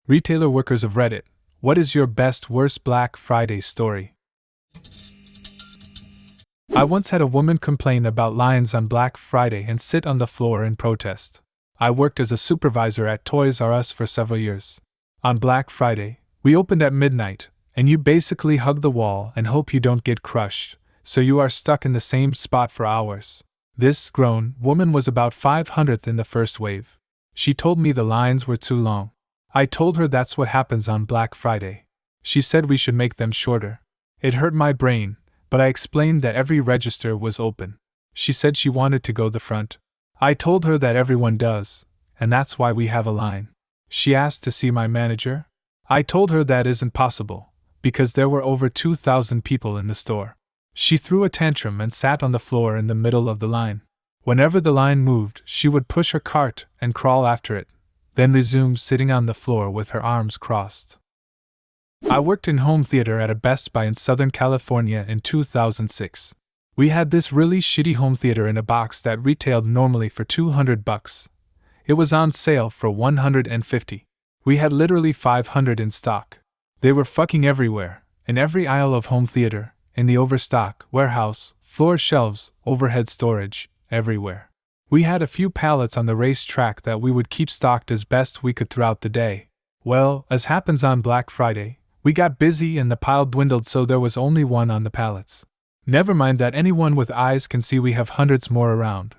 Retailer workers of Reddit, what is your best worst Black Friday story? I once had a woman complain about lines on Black Friday and sit on the floor in protest. I worked as a supervisor at Toys R Us for several years. On Black Friday, we opened at midnight, and you basically hug the wall and hope you don't get crushed, so you are stuck in the same spot for hours. This grown woman was about 500th in the first wave. She told me the lines were too long. I told her that's what happens on Black Friday. She said we should make them shorter. It hurt my brain, but I explained that every register was open. She said she wanted to go the front. I told her that everyone does, and that's why we have a line. She asked to see my manager. I told her that isn't possible, because there were over 2,000 people in the store. She threw a tantrum and sat on the floor in the middle of the line. Whenever the line moved, she would push her cart and crawl after it, then resume sitting on the floor with her arms crossed. I worked in home theater at a Best Buy in Southern California in 2006. We had this really shitty home theater in a box that retailed normally for $200. It was on sale for $150. We had literally 500 in stock. They were fucking everywhere, in every aisle of home theater, in the overstock, warehouse, floor shelves, overhead storage, everywhere. We had a few pallets on the racetrack that we would keep stocked as best we could throughout the day. Well, as happens on Black Friday, we got busy and the pile dwindled so there was only one on the pallets. Never mind that anyone with eyes can see we have hundreds more around.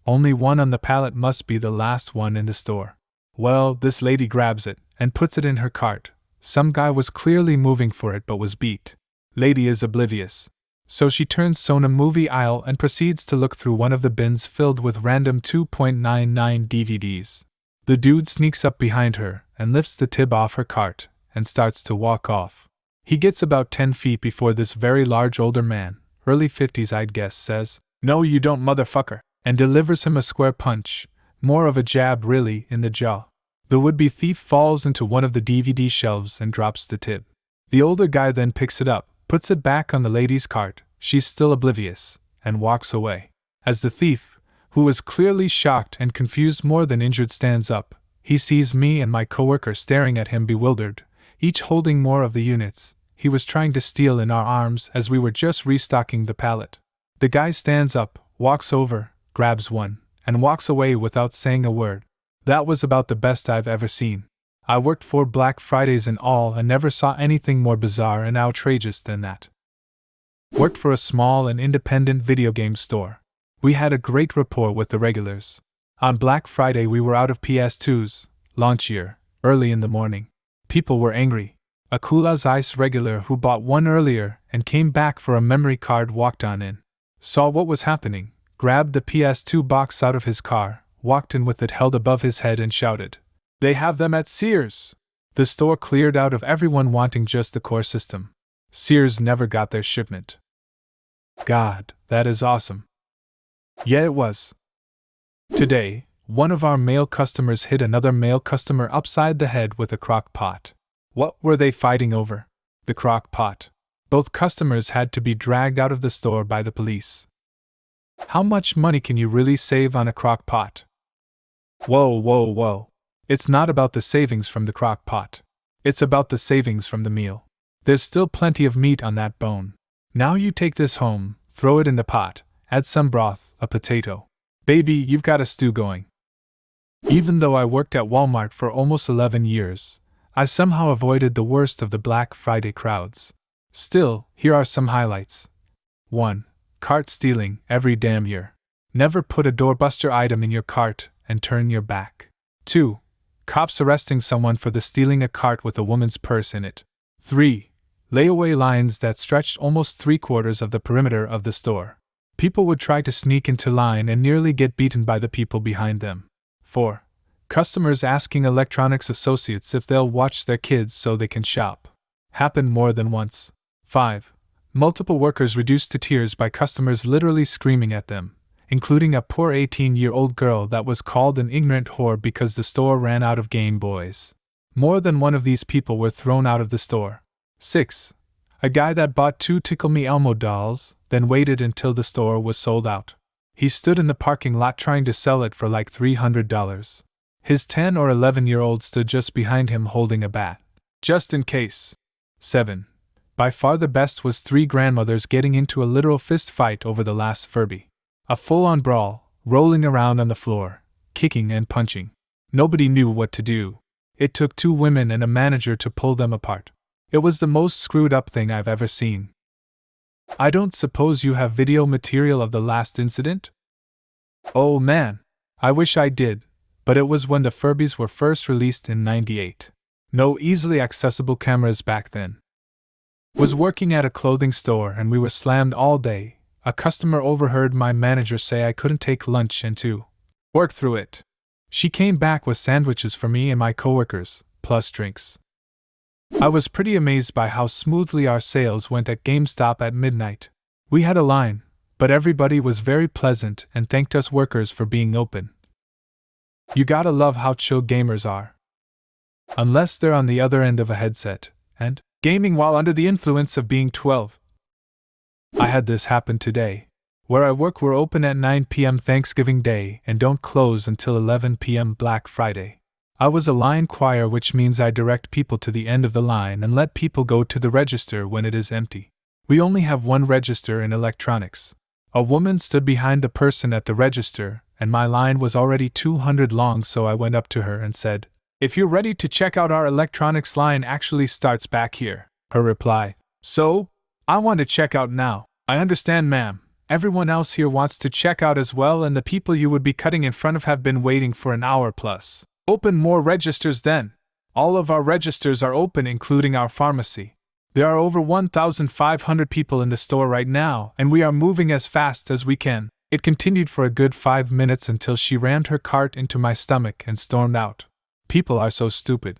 Only one on the pallet must be the last one in the store. Well, this lady grabs it and puts it in her cart. Some guy was clearly moving for it but was beat. Lady is oblivious. So she turns Sona movie aisle and proceeds to look through one of the bins filled with random 2.99 DVDs. The dude sneaks up behind her and lifts the tib off her cart and starts to walk off. He gets about 10 feet before this very large older man, early 50s I'd guess, says, "No you don't motherfucker," and delivers him a square punch, more of a jab really, in the jaw. The would-be thief falls into one of the DVD shelves and drops the tib. The older guy then picks it up, puts it back on the lady's cart, she's still oblivious, and walks away. As the thief, who was clearly shocked and confused more than injured, stands up, he sees me and my coworker staring at him bewildered, each holding more of the units he was trying to steal in our arms as we were just restocking the pallet. The guy stands up, walks over, grabs one, and walks away without saying a word. That was about the best I've ever seen. I worked 4 Black Fridays in all and never saw anything more bizarre and outrageous than that. Worked for a small and independent video game store. We had a great rapport with the regulars. On Black Friday we were out of PS2s, launch year, early in the morning. People were angry. A cool as ice regular who bought one earlier and came back for a memory card walked on in. Saw what was happening, grabbed the PS2 box out of his car, walked in with it held above his head and shouted, "They have them at Sears!" The store cleared out of everyone wanting just the core system. Sears never got their shipment. God, that is awesome. Yeah, it was. Today, one of our male customers hit another male customer upside the head with a Crockpot. What were they fighting over? The Crockpot. Both customers had to be dragged out of the store by the police. How much money can you really save on a Crockpot? Whoa. It's not about the savings from the Crockpot. It's about the savings from the meal. There's still plenty of meat on that bone. Now you take this home, throw it in the pot, add some broth, a potato. Baby, you've got a stew going. Even though I worked at Walmart for almost 11 years, I somehow avoided the worst of the Black Friday crowds. Still, here are some highlights. 1. Cart stealing, every damn year. Never put a doorbuster item in your cart and turn your back. 2. Cops arresting someone for stealing a cart with a woman's purse in it. 3. Layaway lines that stretched almost 3/4 of the perimeter of the store. People would try to sneak into line and nearly get beaten by the people behind them. 4. Customers asking electronics associates if they'll watch their kids so they can shop. Happened more than once. 5. Multiple workers reduced to tears by customers literally screaming at them, including a poor 18-year-old girl that was called an ignorant whore because the store ran out of Game Boys. More than one of these people were thrown out of the store. 6. A guy that bought 2 Tickle Me Elmo dolls, then waited until the store was sold out. He stood in the parking lot trying to sell it for like $300. His 10 or 11-year-old stood just behind him holding a bat. Just in case. 7. By far the best was 3 grandmothers getting into a literal fist fight over the last Furby. A full-on brawl, rolling around on the floor, kicking and punching. Nobody knew what to do. It took 2 women and a manager to pull them apart. It was the most screwed up thing I've ever seen. I don't suppose you have video material of the last incident? Oh man, I wish I did, but it was when the Furbies were first released in '98. No easily accessible cameras back then. Was working at a clothing store and we were slammed all day. A customer overheard my manager say I couldn't take lunch and to work through it. She came back with sandwiches for me and my coworkers, plus drinks. I was pretty amazed by how smoothly our sales went at GameStop at midnight. We had a line, but everybody was very pleasant and thanked us workers for being open. You gotta love how chill gamers are. Unless they're on the other end of a headset, and gaming while under the influence of being 12. I had this happen today. Where I work, we're open at 9 p.m. Thanksgiving Day and don't close until 11 p.m. Black Friday. I was a line crier, which means I direct people to the end of the line and let people go to the register when it is empty. We only have 1 register in electronics. A woman stood behind the person at the register, and my line was already 200 long, so I went up to her and said, "If you're ready to check out, our electronics line actually starts back here." Her reply, "So? I want to check out now." "I understand, ma'am. Everyone else here wants to check out as well, and the people you would be cutting in front of have been waiting for an hour plus. Open more registers then." All of our registers are open, including our pharmacy. There are over 1,500 people in the store right now, and we are moving as fast as we can. It continued for a good 5 minutes until she rammed her cart into my stomach and stormed out. People are so stupid.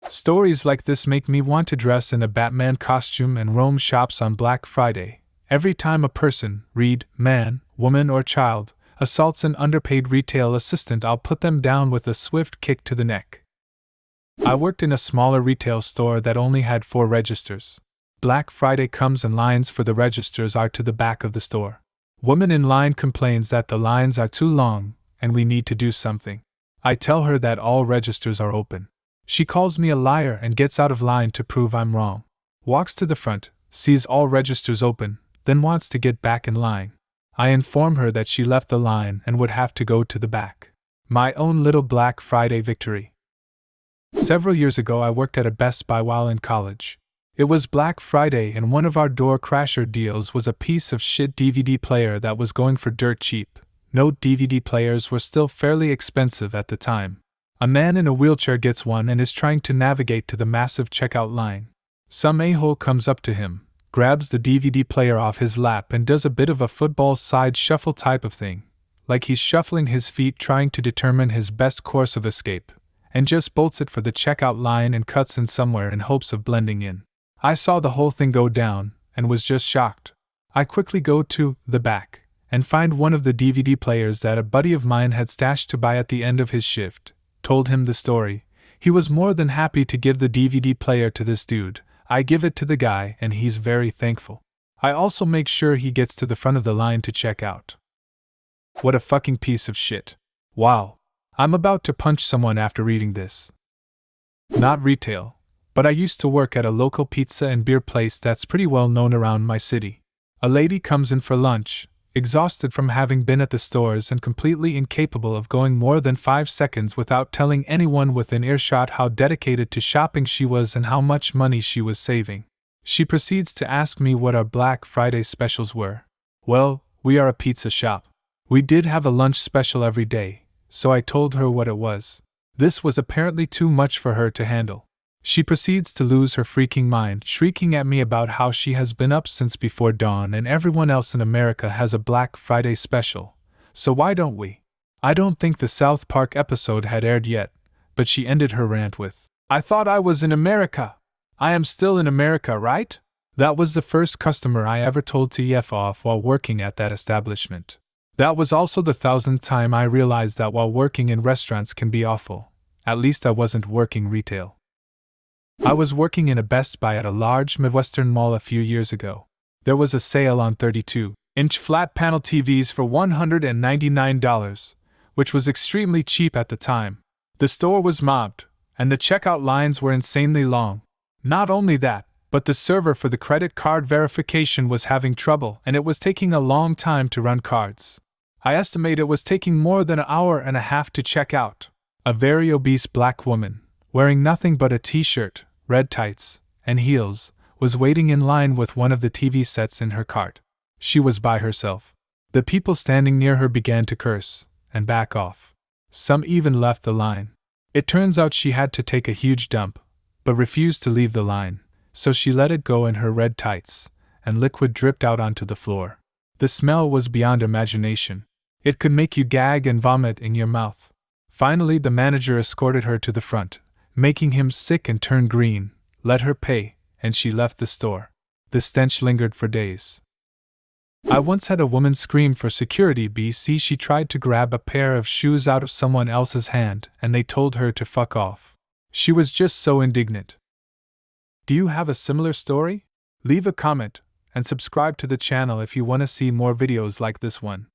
Stories like this make me want to dress in a Batman costume and roam shops on Black Friday. Every time a person, read man, woman, or child, assaults an underpaid retail assistant, I'll put them down with a swift kick to the neck. I worked in a smaller retail store that only had 4 registers. Black Friday comes and lines for the registers are to the back of the store. Woman in line complains that the lines are too long and we need to do something. I tell her that all registers are open. She calls me a liar and gets out of line to prove I'm wrong. Walks to the front, sees all registers open, then wants to get back in line. I inform her that she left the line and would have to go to the back. My own little Black Friday victory. Several years ago, I worked at a Best Buy while in college. It was Black Friday, and one of our door crasher deals was a piece of shit DVD player that was going for dirt cheap. Note, DVD players were still fairly expensive at the time. A man in a wheelchair gets one and is trying to navigate to the massive checkout line. Some a-hole comes up to him, grabs the DVD player off his lap and does a bit of a football side shuffle type of thing, like he's shuffling his feet trying to determine his best course of escape, and just bolts it for the checkout line and cuts in somewhere in hopes of blending in. I saw the whole thing go down, and was just shocked. I quickly go to the back, and find one of the DVD players that a buddy of mine had stashed to buy at the end of his shift. Told him the story. He was more than happy to give the DVD player to this dude. I give it to the guy, and he's very thankful. I also make sure he gets to the front of the line to check out. What a fucking piece of shit. Wow. I'm about to punch someone after reading this. Not retail, but I used to work at a local pizza and beer place that's pretty well known around my city. A lady comes in for lunch, exhausted from having been at the stores and completely incapable of going more than 5 seconds without telling anyone within earshot how dedicated to shopping she was and how much money she was saving. She proceeds to ask me what our Black Friday specials were. Well, we are a pizza shop. We did have a lunch special every day, so I told her what it was. This was apparently too much for her to handle. She proceeds to lose her freaking mind, shrieking at me about how she has been up since before dawn and everyone else in America has a Black Friday special, so why don't we? I don't think the South Park episode had aired yet, but she ended her rant with, "I thought I was in America. I am still in America, right?" That was the first customer I ever told to F off while working at that establishment. That was also the 1,000th time I realized that while working in restaurants can be awful. At least I wasn't working retail. I was working in a Best Buy at a large Midwestern mall a few years ago. There was a sale on 32-inch flat panel TVs for $199, which was extremely cheap at the time. The store was mobbed, and the checkout lines were insanely long. Not only that, but the server for the credit card verification was having trouble and it was taking a long time to run cards. I estimate it was taking more than an hour and a half to check out. A very obese black woman, wearing nothing but a t-shirt, red tights, and heels, was waiting in line with one of the TV sets in her cart. She was by herself. The people standing near her began to curse and back off. Some even left the line. It turns out she had to take a huge dump, but refused to leave the line, so she let it go in her red tights, and liquid dripped out onto the floor. The smell was beyond imagination. It could make you gag and vomit in your mouth. Finally, the manager escorted her to the front, making him sick and turn green, let her pay, and she left the store. The stench lingered for days. I once had a woman scream for security BC she tried to grab a pair of shoes out of someone else's hand and they told her to fuck off. She was just so indignant. Do you have a similar story? Leave a comment and subscribe to the channel if you want to see more videos like this one.